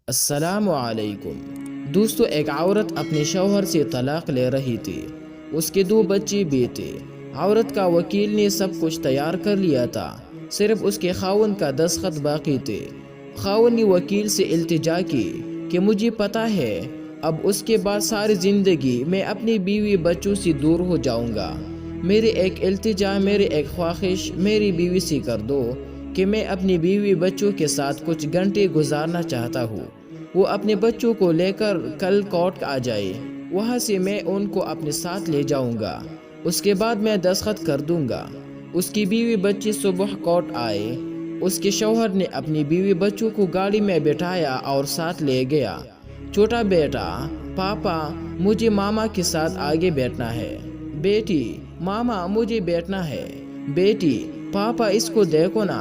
السلام علیکم دوستو، ایک عورت اپنے شوہر سے طلاق لے رہی تھی۔ اس کے 2 بچے بھی تھے۔ عورت کا وکیل نے سب کچھ تیار کر لیا تھا، صرف اس کے خاوند کا دستخط باقی تھے۔ خاوند نے وکیل سے التجا کی کہ مجھے پتا ہے اب اس کے بعد ساری زندگی میں اپنی بیوی بچوں سے دور ہو جاؤں گا۔ میری ایک التجا، میری ایک خواہش میری بیوی سے کر دو کہ میں اپنی بیوی بچوں کے ساتھ کچھ گھنٹے گزارنا چاہتا ہوں۔ وہ اپنے بچوں کو لے کر کل کورٹ آ جائے، وہاں سے میں ان کو اپنے ساتھ لے جاؤں گا، اس کے بعد میں دستخط کر دوں گا۔ اس کی بیوی بچے صبح کورٹ آئے۔ اس کے شوہر نے اپنی بیوی بچوں کو گاڑی میں بٹھایا اور ساتھ لے گیا۔ چھوٹا بیٹا: پاپا مجھے ماما کے ساتھ آگے بیٹھنا ہے۔ بیٹی: ماما مجھے بیٹھنا ہے۔ بیٹی: پاپا اس کو دیکھو نا۔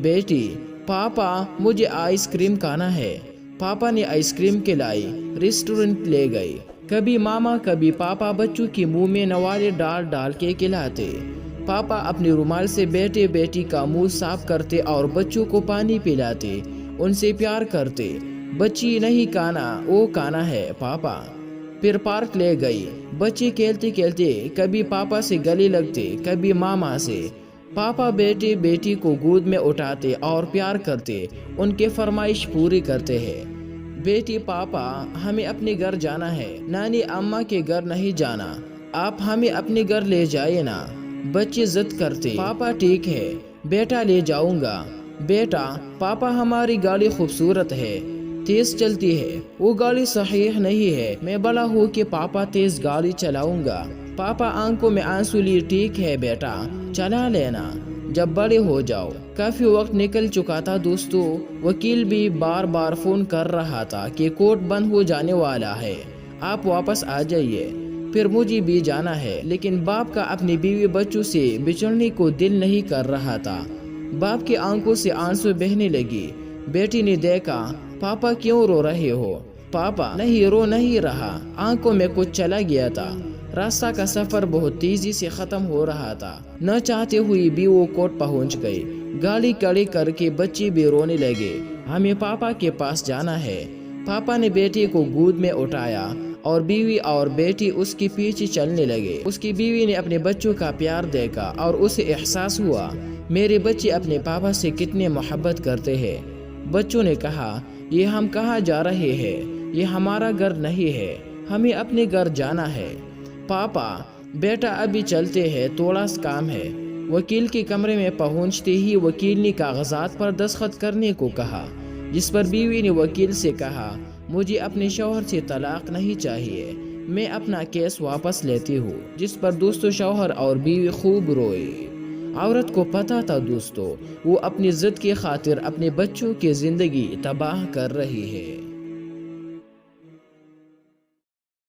بیٹی: پاپا مجھے آئس کریم کھانا ہے۔ پاپا نے آئس کریم کھلائی، ریسٹورنٹ لے گئی۔ کبھی ماما کبھی پاپا بچوں کے منہ میں نوالے ڈال ڈال کے کھلاتے۔ پاپا اپنے رومال سے بیٹے بیٹی کا منہ صاف کرتے اور بچوں کو پانی پلاتے، ان سے پیار کرتے۔ بچی: نہیں کھانا، وہ کھانا ہے پاپا۔ پھر پارک لے گئی۔ بچے کھیلتے کھیلتے کبھی پاپا سے گلے لگتے، کبھی ماما سے۔ پاپا بیٹے بیٹی کو گود میں اٹھاتے اور پیار کرتے، ان کے فرمائش پوری کرتے ہیں۔ بیٹی: پاپا ہمیں اپنے گھر جانا ہے، نانی اماں کے گھر نہیں جانا، آپ ہمیں اپنے گھر لے جائے نا۔ بچے ضد کرتے: پاپا ٹھیک ہے، بیٹا لے جاؤں گا۔ بیٹا: پاپا ہماری گاڑی خوبصورت ہے، تیز چلتی ہے۔ وہ گاڑی صحیح نہیں ہے، میں بڑا ہوں کہ پاپا تیز گاڑی چلاؤں گا۔ پاپا آنکھوں میں آنسو لیے: ٹھیک ہے بیٹا، چلا لینا جب بڑے ہو جاؤ۔ کافی وقت نکل چکا تھا دوستو۔ وکیل بھی بار بار فون کر رہا تھا کہ کورٹ بند ہو جانے والا ہے، آپ واپس آ جائیے، پھر مجھے بھی جانا ہے۔ لیکن باپ کا اپنی بیوی بچوں سے بچھڑنے کو دل نہیں کر رہا تھا۔ باپ کی آنکھوں سے آنسو بہنے لگی۔ بیٹی نے دیکھا: پاپا کیوں رو رہے ہو؟ پاپا: نہیں رو نہیں رہا، آنکھوں میں کچھ چلا گیا تھا۔ راستہ کا سفر بہت تیزی سے ختم ہو رہا تھا، نہ چاہتے ہوئے بھی وہ کورٹ پہنچ گئی۔ گاڑی کھڑی کر کے بچے بھی رونے لگے: ہمیں پاپا کے پاس جانا ہے۔ پاپا نے بیٹے کو گود میں اٹھایا اور بیوی اور بیٹی اس کے پیچھے چلنے لگے۔ اس کی بیوی نے اپنے بچوں کا پیار دیکھا اور اسے احساس ہوا، میرے بچے اپنے پاپا سے کتنے محبت کرتے ہیں۔ بچوں نے کہا: یہ ہم کہاں جا رہے ہیں؟ یہ ہمارا گھر نہیں ہے، ہمیں اپنے گھر جانا ہے۔ پاپا: بیٹا ابھی چلتے ہیں، تھوڑا سا کام ہے۔ وکیل کے کمرے میں پہنچتے ہی وکیل نے کاغذات پر دستخط کرنے کو کہا، جس پر بیوی نے وکیل سے کہا: مجھے اپنے شوہر سے طلاق نہیں چاہیے، میں اپنا کیس واپس لیتی ہوں۔ جس پر دوستو شوہر اور بیوی خوب روئے۔ عورت کو پتا تھا دوستو، وہ اپنی ضد کی خاطر اپنے بچوں کی زندگی تباہ کر رہی ہے۔